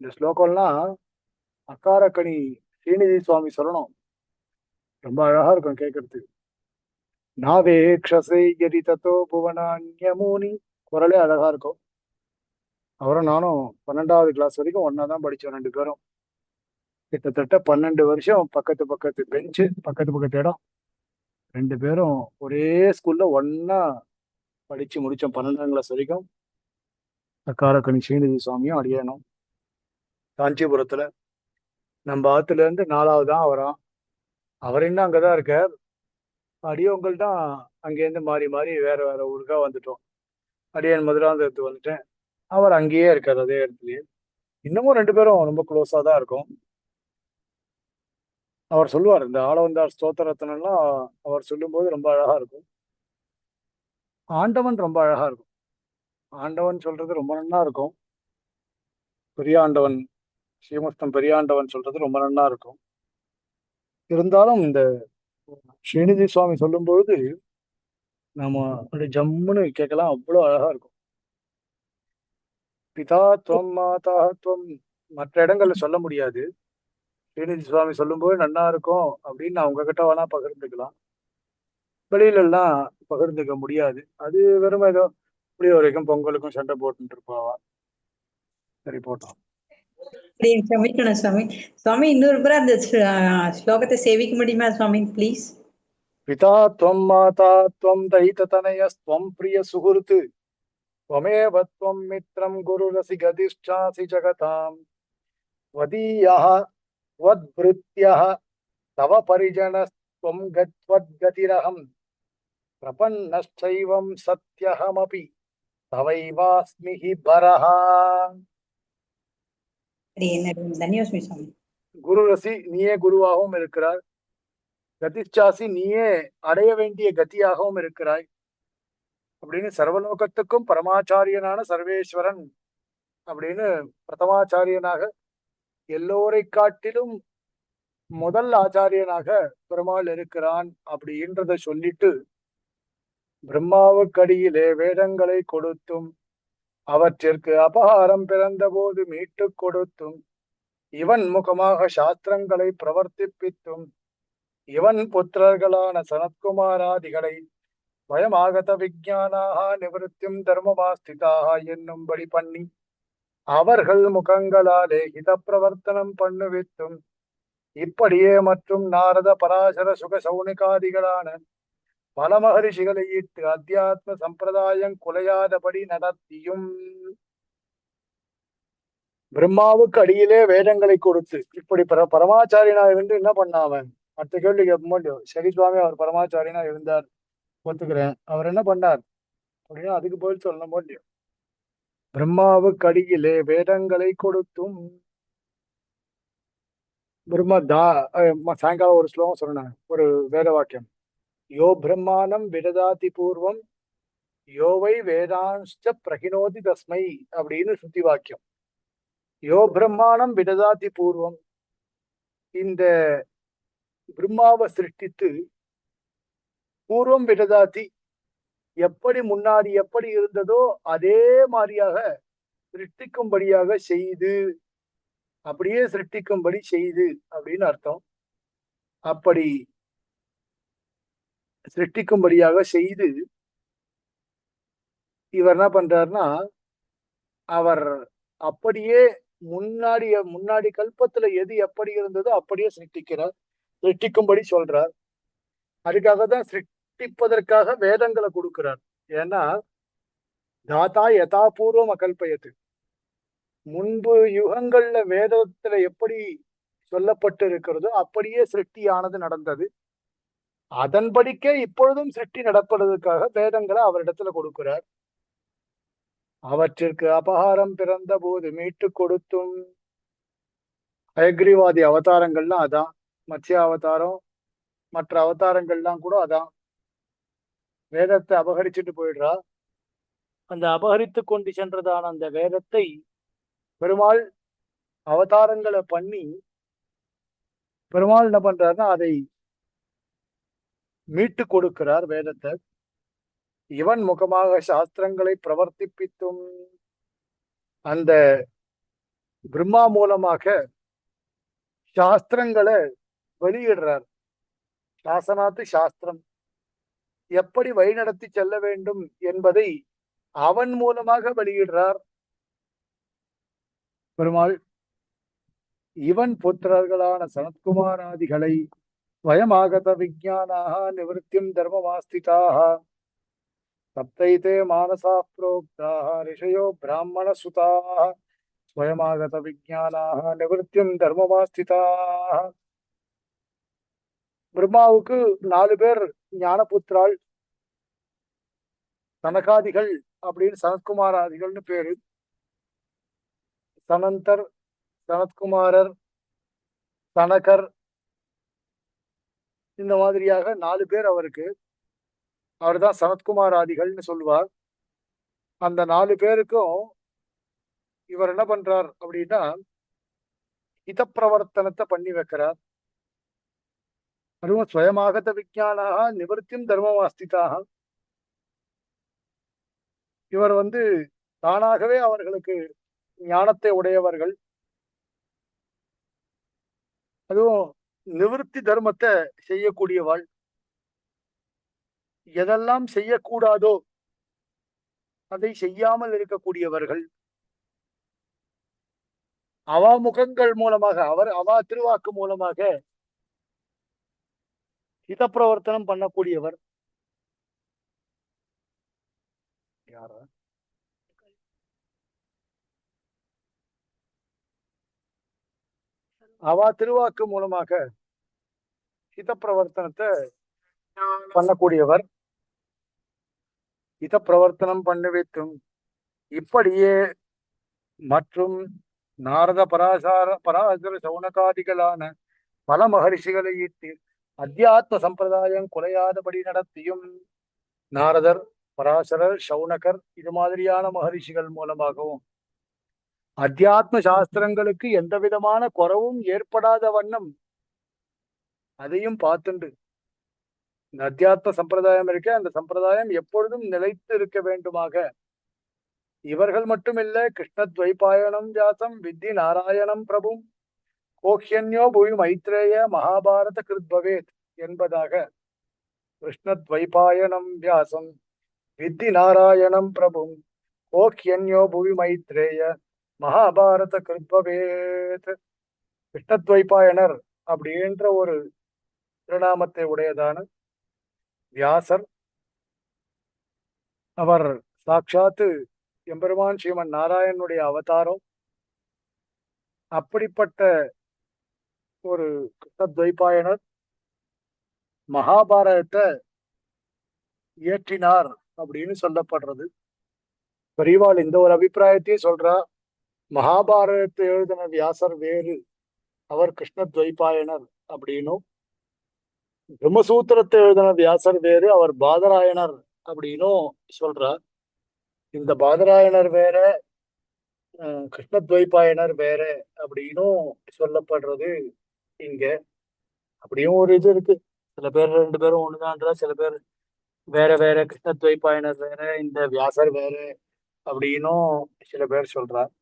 இந்த ஸ்லோகம்லாம் அக்காரக்கணி ஸ்ரீநிதி சுவாமி சொல்லணும். ரொம்ப அழகா இருக்கும் கேட்கறதுக்கு. நாவேக்ஷசே யதி தத்தோ புவனான்யமூனி. குரலே அழகா இருக்கும். அவரும் நானும் 12வது கிளாஸ் வரைக்கும் ஒன்னாதான் படிச்சோம் ரெண்டு பேரும். கிட்டத்தட்ட 12 வருஷம் பக்கத்து பக்கத்து பெஞ்சு, பக்கத்து பக்கத்து இடம். ரெண்டு பேரும் ஒரே ஸ்கூல்ல ஒன்னா படிச்சு முடிச்சோம் 12ஆம் கிளாஸ் வரைக்கும். அக்காரக்கணி ஸ்ரீநிதி சுவாமியும் அடியேனும் காஞ்சிபுரத்துல. நம்ம ஆத்துல இருந்து 4வது தான் வரோம். அவர் இன்னும் அங்கதான் இருக்கார். அடியவங்கள் தான் அங்கேருந்து மாறி மாறி வேற வேற ஊருக்கா வந்துட்டோம். அடியன் மதுராந்தகத்துக்கு வந்துட்டேன். அவர் அங்கேயே இருக்கார், அதே இடத்துலயே. இன்னமும் ரெண்டு பேரும் ரொம்ப க்ளோஸா தான் இருக்கும். அவர் சொல்லுவார், இந்த ஆளவந்தார் ஸ்தோத்திரத்தினெல்லாம் அவர் சொல்லும்போது ரொம்ப அழகா இருக்கும். ஆண்டவன் ரொம்ப அழகா இருக்கும். ஆண்டவன் சொல்றது ரொம்ப நன்னா இருக்கும். பெரியாண்டவன், ஸ்ரீமுஸ்தம் பெரியாண்டவன் சொல்றது ரொம்ப நன்னா இருக்கும். இருந்தாலும் இந்த ஸ்ரீநிதி சுவாமி சொல்லும் பொழுது நாம அப்படியே ஜம்முன்னு கேட்கலாம், அவ்வளவு அழகா இருக்கும். பிதா துவம் மாதா துவம். மற்ற இடங்கள்ல சொல்ல முடியாது. ஸ்ரீநிதி சுவாமி சொல்லும்போது நன்னா இருக்கும் அப்படின்னு நான் உங்ககிட்ட வேணா பகிர்ந்துக்கலாம். வெளியில எல்லாம் பகிர்ந்துக்க முடியாது. அது வெறும் ஏதோ புளிய வரைக்கும் பொங்கலுக்கும் சண்டை போட்டுட்டு இருப்பாவா. சரி போட்டோம். க்ஷமிக்கணும் சுவாமி. சுவாமி இன்னொரு முறை அந்த ஸ்லோகத்தை சேவிக்க முடியுமா சுவாமி ப்ளீஸ்? பிதா துவம் மாதா துவம் தைத்ததனயஸ்துவம் பிரிய சுஹൃத் त्वमेव त्वं मित्रं गुरुरसि गतिश्चासि जगताम् त्वदीयः त्वद्भृत्यः तव परिजनस्त्वं गत्वद्गतिरहं प्रपन्नश्चैवं सत्यहमपि तवैवास्मि हि परः. தன்யோஸ்மி சுவாமி. குருரசி, நீயே குருவாகவும் இருக்கிறாய். கதிச்சாசி, நீயே அடைய வேண்டிய கதியாகவும் இருக்கிறாய் அப்படின்னு சர்வலோகத்துக்கும் பரமாச்சாரியனான சர்வேஸ்வரன் அப்படின்னு பிரதமாச்சாரியனாக எல்லோரை காட்டிலும் முதல் ஆச்சாரியனாக பெருமாள் இருக்கிறான் அப்படின்றத சொல்லிட்டு, பிரம்மாவுக்கடியிலே வேதங்களை கொடுத்தும் அவற்றிற்கு அபகாரம் பிறந்த போது மீட்டு கொடுத்தும் இவன் முகமாக சாஸ்திரங்களை பிரவர்த்திப்பித்தும் இவன் புத்திரர்களான சனத்குமாராதிகளை பயமாகத விஜயானாக நிவத்தியும் தர்மமாஸ்திதாக என்னும்படி பண்ணி அவர்கள் முகங்களாலே ஹித பிரவர்த்தனம் பண்ணுவித்தும் இப்படியே மற்றும் நாரத பராசர சுக சௌனிகாதிகளான பல மகரிஷிகளை இட்டு அத்தியாத்ம சம்பிரதாயம் குலையாதபடி நடத்தியும். பிரம்மாவுக்கு அடியிலே வேதங்களை கொடுத்து இப்படி பரமாச்சாரியனா இருந்து என்ன பண்ணாவன்? அடுத்த கேள்வி கேட்க மாட்டோம். சரி சுவாமி, அவர் பரமாச்சாரியனா இருந்தார், ஒத்துக்கிறேன். அவர் என்ன பண்ணார் அப்படின்னா அதுக்கு பதில் சொல்ல முடியும். பிரம்மாவுக்கு அடியிலே வேதங்களை கொடுத்தும் சாயங்காலம் ஒரு ஸ்லோகம் சொன்னேன், ஒரு வேத வாக்கியம். யோ பிரம்மாணம் விததாதி பூர்வம் யோவை வேதாంశ్చ பிரகினோதி தஸ்மை அப்படின்னு சுத்தி வாக்கியம். யோ பிரம்மாணம் விததாதி பூர்வம், இந்த பிரம்மாவை சிருஷ்டித்து பூர்வம் விததாதி, எப்படி முன்னாடி எப்படி இருந்ததோ அதே மாதிரியாக சிருஷ்டிக்கும்படியாக செய்து, அப்படியே சிருஷ்டிக்கும்படி செய்து அப்படின்னு அர்த்தம். அப்படி சிருஷ்டிக்கும்படியாக செய்து இவர் என்ன பண்றாருன்னா, அவர் அப்படியே முன்னாடி கல்பத்துல எது எப்படி இருந்ததோ அப்படியே சிருஷ்டிக்கிறார், சிருஷ்டிக்கும்படி சொல்றார். அதுக்காக தான் சிருஷ்டிப்பதற்காக வேதங்களை கொடுக்கிறார். ஏன்னா தாத்தா யதாபூர்வம் அகல்பயத்து, முன்பு யுகங்கள்ல வேதத்துல எப்படி சொல்லப்பட்டு இருக்கிறதோ அப்படியே சிருஷ்டியானது நடந்தது. அதன்படிக்கே இப்பொழுதும் சிருஷ்டி நடப்பதற்காக வேதங்களை அவரிடத்துல கொடுக்கிறார். அவற்றிற்கு அபகாரம் பிறந்த போது மீட்டு கொடுத்தும். அயக்ரீவாதி அவதாரங்கள்லாம் அதான், மத்ய அவதாரம் மற்ற அவதாரங்கள்லாம் கூட அதான். வேதத்தை அபகரிச்சுட்டு போயிடுறா, அந்த அபகரித்து கொண்டு சென்றதான அந்த வேதத்தை பெருமாள் அவதாரங்களை பண்ணி பெருமாள் என்ன பண்றாருன்னா அதை மீட்டு கொடுக்கிறார் வேதத்தை. இவன் முகமாக சாஸ்திரங்களை பிரவர்த்திப்பித்தும் அந்த பிரம்மா மூலமாக சாஸ்திரங்களை வெளியிடுறார். சாசனாத்து சாஸ்திரம் எப்படி வழிநடத்தி செல்ல வேண்டும் என்பதை அவன் மூலமாக வெளியிடுறார் பெருமாள். இவன் புத்திரர்களான சனத்குமாராதிகளை ஸ்வயமாகத விஜானாக நிவத்தியும் தர்மமாஸ்திதாக சப்தைதே மானசா புரோக்தாக ரிஷயோ பிராமண சுதாக ஸ்வயமாகத விஜானாக நிவத்தியும் தர்மமாஸ்திதாக. பிரம்மாவுக்கு 4 பேர் ஞானபுத்திராள், சனகாதிகள் அப்படின்னு சனத்குமாராதிகள்னு பேரு. சனந்தர், சனத்குமாரர், சனகர், இந்த மாதிரியாக 4 பேர் அவருக்கு. அவர் தான் சனத்குமாராதிகள்னு சொல்லுவார். அந்த 4 பேருக்கும் இவர் என்ன பண்றார் அப்படின்னா ஹித பிரவர்த்தனத்தை பண்ணி வைக்கிறார். அதுவும் ஸ்வயமாகத விஜானாக நிவர்த்தியும் தர்மமாஸ்திதாக. இவர் தானாகவே அவர்களுக்கு ஞானத்தை உடையவர்கள். அதுவும் நிவர்த்தி தர்மத்தை செய்யக்கூடியவாள். எதெல்லாம் செய்யக்கூடாதோ அதை செய்யாமல் இருக்கக்கூடியவர்கள். அவா முகங்கள் மூலமாக அவா திருவாக்கு மூலமாக ஹித பிரவர்த்தனம் பண்ணக்கூடியவர். யாரா அவா திருவாக்கு மூலமாக ஹித பிரவர்த்தனத்தை பண்ணக்கூடியவர். ஹித பிரவர்த்தனம் பண்ணி வைத்தும் இப்படியே மற்றும் நாரத பராசர சௌனகாதிகளான பல மகரிஷிகளை ஈட்டு அத்தியாத்ம சம்பிரதாயம் குலையாதபடி நடத்தியும் நாரதர், பராசரர், சௌனகர் இது மாதிரியான மகரிஷிகள் மூலமாகவும் அத்தியாத்ம சாஸ்திரங்களுக்கு எந்த விதமான குறவும் ஏற்படாத வண்ணம் அதையும் பார்த்துண்டு இந்த அத்தியாத்ம சம்பிரதாயம் இருக்க அந்த சம்பிரதாயம் எப்பொழுதும் நிலைத்து இருக்க வேண்டுமாக இவர்கள் மட்டுமில்ல கிருஷ்ணத்வைபாயனம் வியாசம் வித்தி நாராயணம் பிரபும் கோஹ்யன்யோ புவி மைத்ரேய மகாபாரத கிருத்பவேத் என்பதாக கிருஷ்ணத்வைபாயனம் வியாசம் வித்தி நாராயணம் பிரபும் கோஹ்யன்யோ புவி மைத்ரேய மகாபாரத கிருத்பவேத். கிருஷ்ணத்வைபாயனர் அப்படின்ற ஒரு திருநாமத்தை உடையதான வியாசர். அவர் சாட்சாத்து எம்பெருமான் ஸ்ரீமன் நாராயணனுடைய அவதாரம். அப்படிப்பட்ட ஒரு கிருஷ்ணத்வைபாயனர் மகாபாரதத்தை இயற்றினார் அப்படின்னு சொல்லப்படுறது. பெரியவாள் இந்த ஒரு அபிப்பிராயத்தையும் சொல்றா. மகாபாரதத்தை எழுதின வியாசர் வேறு, அவர் கிருஷ்ணத்வைபாயனர் அப்படின்னும், பிரம்மசூத்திரத்தை எழுதின வியாசர் வேறு, அவர் பாதராயணர் அப்படின்னும் சொல்றார். இந்த பாதராயணர் வேற, கிருஷ்ணத்வைபாயனர் வேற அப்படின்னும் சொல்லப்படுறது இங்க. அப்படியும் ஒரு இது இருக்கு. சில பேர் 2 பேரும் ஒண்ணுதான்றா, சில பேர் வேற வேற, கிருஷ்ணத்வைபாயனர் வேற, இந்த வியாசர் வேற அப்படின்னும் சில பேர் சொல்றார்.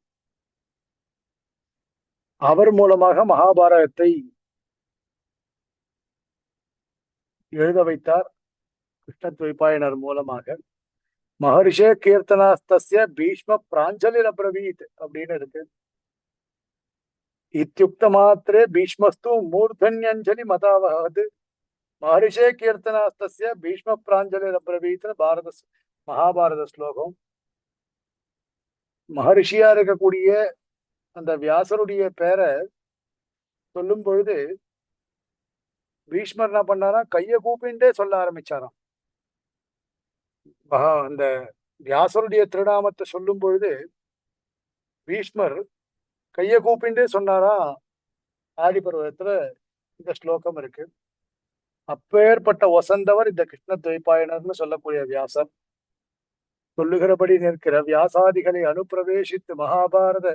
அவர் மூலமாக மகாபாரதத்தை எழுத வைத்தார் கிருஷ்ணத்வைபாயனர் மூலமாக. மகர்ஷே கீர்த்தனாஸ்தஸ்ய பீஷ்ம பிராஞ்சலில் அப்ரவீத் அப்படின்னு இருக்கு. இத்தியுக்த மாத்திரே பீஷ்மஸ்து மூர்தன்யஞ்சலி மதாவஹது மகர்ஷே கீர்த்தனாஸ்தஸ்ய பீஷ்ம பிராஞ்சலில் அப்ரவீத் மகாபாரத ஸ்லோகம். மகர்ஷியா இருக்கக்கூடிய அந்த வியாசருடைய பேரை சொல்லும் பொழுது பீஷ்மர் என்ன பண்ணாரா, கையை கூப்பிண்டே சொல்ல ஆரம்பிச்சாராம். அந்த வியாசருடைய திருநாமத்தை சொல்லும் பொழுது பீஷ்மர் கையை கூப்பிண்டே சொன்னாரா. ஆதி பருவத்துல இந்த ஸ்லோகம் இருக்கு. அப்பேற்பட்ட வசந்தவர் இந்த கிருஷ்ணத்வைபாயனர்னு சொல்லக்கூடிய வியாசர். சொல்லுகிறபடி நிற்கிற வியாசாதிகளை அனுப்பிரவேசித்து மகாபாரத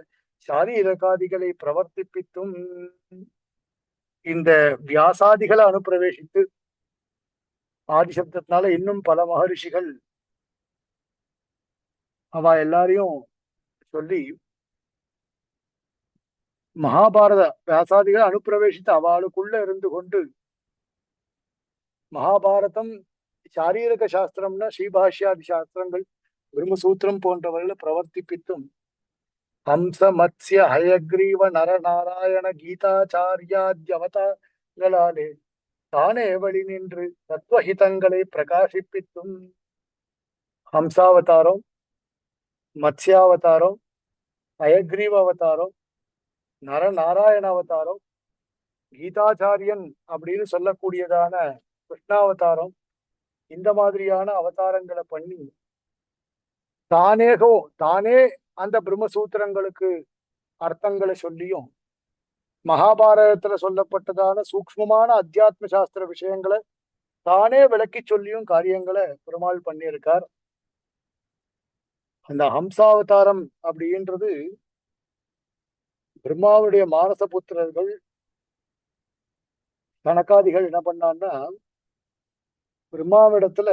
சாரீரகாதிகளை பிரவர்த்திப்பித்தும் இந்த வியாசாதிகளை அனுப்பிரவேசித்து ஆதிசப்தத்தினால இன்னும் பல மகரிஷிகள் அவ எல்லாரையும் சொல்லி மகாபாரத வியாசாதிகளை அனுப்பிரவேசித்து அவளுக்குள்ள இருந்து கொண்டு மகாபாரதம் சாரீரக சாஸ்திரம்னா ஸ்ரீபாஷ்யாதி சாஸ்திரங்கள் பிரம்மசூத்திரம் போன்றவர்களை பிரவர்த்திப்பித்தும் ஹம்ச மத்ஸ்ய ஹயக்ரீவ நரநாராயண கீதாச்சாரியாத்யவதாரங்களாலே தானே வழி நின்று தத்துவஹிதங்களை பிரகாசிப்பித்தும் ஹம்சாவதாரம், மத்ஸ்யாவதாரம், ஹயக்ரீவ அவதாரம், நரநாராயண அவதாரம், கீதாச்சாரியன் அப்படின்னு சொல்லக்கூடியதான கிருஷ்ணாவதாரம், இந்த மாதிரியான அவதாரங்களை பண்ணி தானே அந்த பிரம்மசூத்திரங்களுக்கு அர்த்தங்களை சொல்லியும் மகாபாரதத்துல சொல்லப்பட்டதான சூக்ஷ்மமான அத்தியாத்ம சாஸ்திர விஷயங்களை தானே விளக்கி சொல்லியும் காரியங்களை பெருமாள் பண்ணியிருக்கார். அந்த ஹம்சாவதாரம் அப்படின்றது பிரம்மாவுடைய மானச புத்திரர்கள் கணக்காதிகள் என்ன பண்ணான்னா பிரம்மாவிடத்துல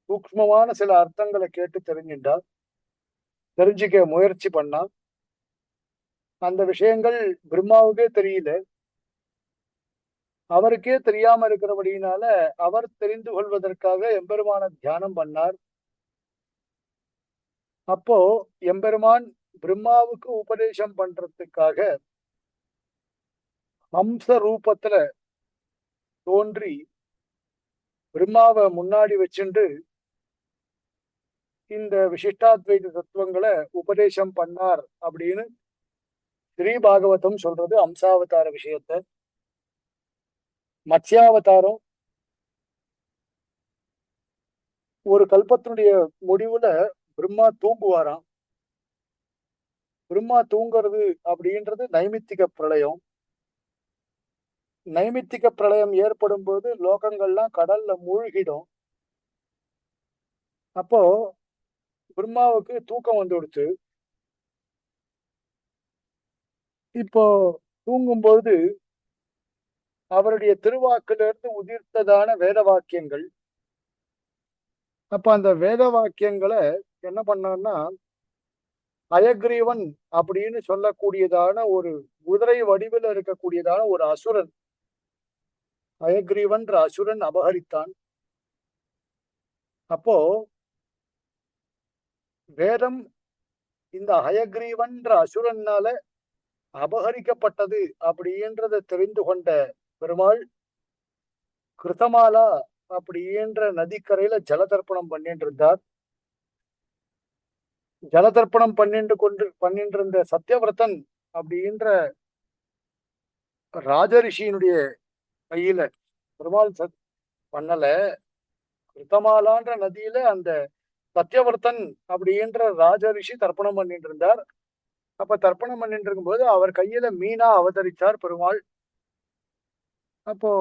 சூக்ஷ்மமான சில அர்த்தங்களை கேட்டு தெரிஞ்சுக்க முயற்சி பண்ணா. அந்த விஷயங்கள் பிரம்மாவுக்கே தெரியல. அவருக்கே தெரியாம இருக்கிறபடியினால அவர் தெரிந்து கொள்வதற்காக எம்பெருமான தியானம் பண்ணார். அப்போ எம்பெருமான் பிரம்மாவுக்கு உபதேசம் பண்றதுக்காக ஹம்ச ரூபத்துல தோன்றி பிரம்மாவை முன்னாடி வச்சுண்டு இந்த விசிஷ்டாத்வைத தத்துவங்களை உபதேசம் பண்ணார் அப்படின்னு ஸ்ரீ பாகவதம் சொல்றது ஹம்சாவதார விஷயத்த. மத்ஸ்யாவதாரம் ஒரு கல்பத்தினுடைய முடிவுல பிரம்மா தூங்குவாராம். பிரம்மா தூங்குறது அப்படின்றது நைமித்திக பிரளயம். நைமித்திக பிரளயம் ஏற்படும் போது லோகங்கள்லாம் கடல்ல மூழ்கிடும். அப்போ பிரம்மாவுக்கு தூக்கம் வந்துடுச்சு. இப்போ தூங்கும்போது அவருடைய திருவாக்கிலிருந்து உதிர்த்ததான வேத வாக்கியங்கள். அப்ப அந்த வேத வாக்கியங்களை என்ன பண்ணான்னா ஹயக்ரீவன் அப்படின்னு சொல்லக்கூடியதான ஒரு குதிரை வடிவில் இருக்கக்கூடியதான ஒரு அசுரன், ஹயக்ரீவன்ற அசுரன் அபகரித்தான். அப்போ வேதம் இந்த ஹயக்ரீவன்ற அசுரனால அபகரிக்கப்பட்டது அப்படின்றத தெரிந்து கொண்ட பெருமாள் கிருத்தமாலா அப்படின்ற நதிக்கரையில ஜலதர்ப்பணம் பண்ணிட்டு இருந்தார். ஜலதர்ப்பணம் பண்ணிட்டு இருந்த சத்யவிரதன் அப்படின்ற ராஜரிஷியினுடைய கையில பெருமாள் பண்ணல. கிருத்தமாலான்ற நதியில அந்த சத்யவர்த்தன் அப்படின்ற ராஜரிஷி தர்ப்பணம் பண்ணிட்டு இருந்தார். அப்ப தர்ப்பணம் பண்ணிட்டு இருக்கும்போது அவர் கையில மீனா அவதரித்தார் பெருமாள். அப்போ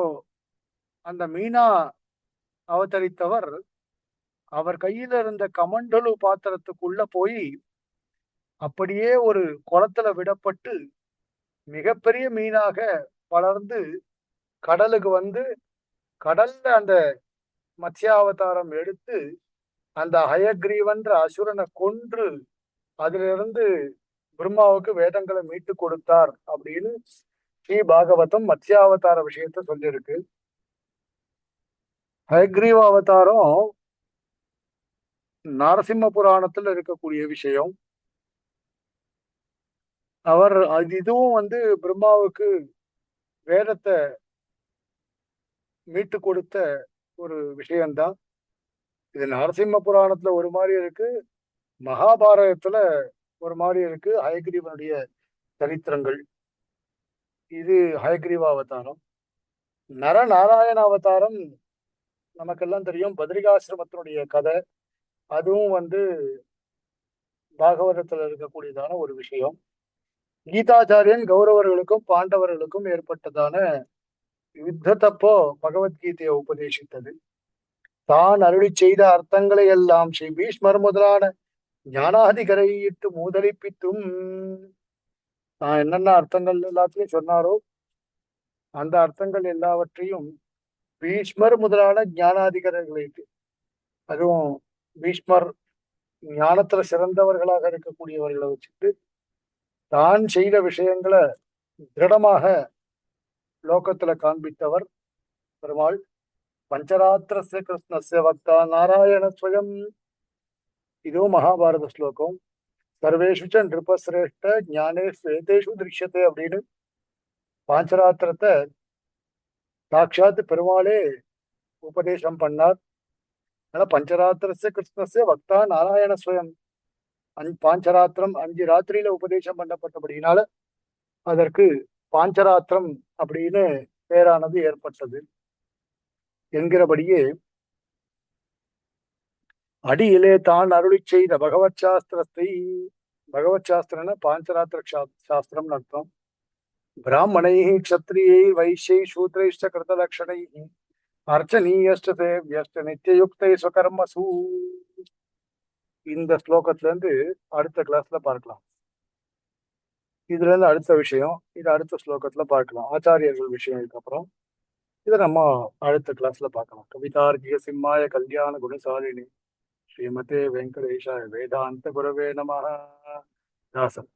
அந்த மீனா அவதரித்தவர் அவர் கையில இருந்த கமண்டலு பாத்திரத்துக்குள்ள போய் அப்படியே ஒரு குளத்துல விடப்பட்டு மிகப்பெரிய மீனாக வளர்ந்து கடலுக்கு வந்து கடல்ல அந்த மத்ஸ்யாவதாரம் எடுத்து அந்த ஹயக்ரீவன்ற அசுரனை கொன்று அதிலிருந்து பிரம்மாவுக்கு வேதங்களை மீட்டு கொடுத்தார் அப்படின்னு ஸ்ரீ பாகவதம் மத்ஸ்யாவதார விஷயத்த சொல்லியிருக்கு. ஹயக்ரீவ அவதாரம் நரசிம்ம புராணத்துல இருக்கக்கூடிய விஷயம். அவர் இதுவும் வந்து பிரம்மாவுக்கு வேதத்தை மீட்டு கொடுத்த ஒரு விஷயம்தான். இது நரசிம்ம புராணத்துல ஒரு மாதிரி இருக்கு, மகாபாரதத்துல ஒரு மாதிரி இருக்கு ஹயக்ரீவனுடைய சரித்திரங்கள். இது ஹயக்ரீவ அவதாரம். நரநாராயண அவதாரம் நமக்கெல்லாம் தெரியும், பத்ரிகாசிரமத்தினுடைய கதை. அதுவும் வந்து பாகவதத்துல இருக்கக்கூடியதான ஒரு விஷயம். கீதாச்சாரியன் கௌரவர்களுக்கும் பாண்டவர்களுக்கும் ஏற்பட்டதான யுத்தத்தப்போ பகவத்கீதையை உபதேசித்தது. தான் அருளி செய்த அர்த்தங்களை எல்லாம் ஸ்ரீ பீஷ்மர் முதலான ஞானாதிகரை இட்டு மூதலிப்பித்தும் தான் என்னென்ன அர்த்தங்கள் எல்லாத்தையும் சொன்னாரோ அந்த அர்த்தங்கள் எல்லாவற்றையும் பீஷ்மர் முதலான ஞானாதிகாரிகளை, அதுவும் பீஷ்மர் ஞானத்துல சிறந்தவர்களாக இருக்கக்கூடியவர்களை வச்சுட்டு தான் செய்த விஷயங்களை திருடமாக லோகத்துல காண்பித்தவர் பெருமாள். பஞ்சராத்திரஸ்ய கிருஷ்ணஸ்ய பக்தா நாராயண ஸ்வயம். இதுவும் மகாபாரத ஸ்லோகம். சர்வேஷு ச நிருபசிரேஷ்ட ஞானே ஸ்வேதேஷு திருஷ்யத்தை அப்படின்னு பாஞ்சராத்திரத்தை சாட்சாத் பெருமாளே உபதேசம் பண்ணார். அதனால பஞ்சராத்திரஸ்ய கிருஷ்ணஸ்ய பக்தா நாராயண ஸ்வயம். பாஞ்சராத்திரம் 5 ராத்திரியில உபதேசம் பண்ணப்பட்டபடியினால அதற்கு பாஞ்சராத்திரம் அப்படின்னு பேரானது ஏற்பட்டது என்கிறபடியே அடியிலே தான் அருளி செய்த பகவத் சாஸ்திரத்தை, பகவத் சாஸ்திரம்னா பாஞ்சராத்திர சாஸ்திரம் அர்த்தம். பிராமணை க்ஷத்ரியை வைஷ்யை சூத்ரைஷ்ட கிருத லட்சணை அர்ச்சனீயஷ்ட தேவ்யஷ்ட நித்தியயுக்தை ஸ்வகர்மசு. இந்த ஸ்லோகத்துல இருந்து அடுத்த கிளாஸ்ல பார்க்கலாம். இதுல இருந்து அடுத்த விஷயம், இது அடுத்த ஸ்லோகத்துல பார்க்கலாம். ஆச்சாரியர்கள் விஷயம் இதுக்கப்புறம் இதை நம்ம அடுத்த கிளாஸ்ல பார்க்கலாம். கவிதார்க்கிக சிம்மாய கல்யாண குணசாலினி ஸ்ரீமதே வெங்கடேஷாய வேதாந்த குரவே நமஹ. தாசன்.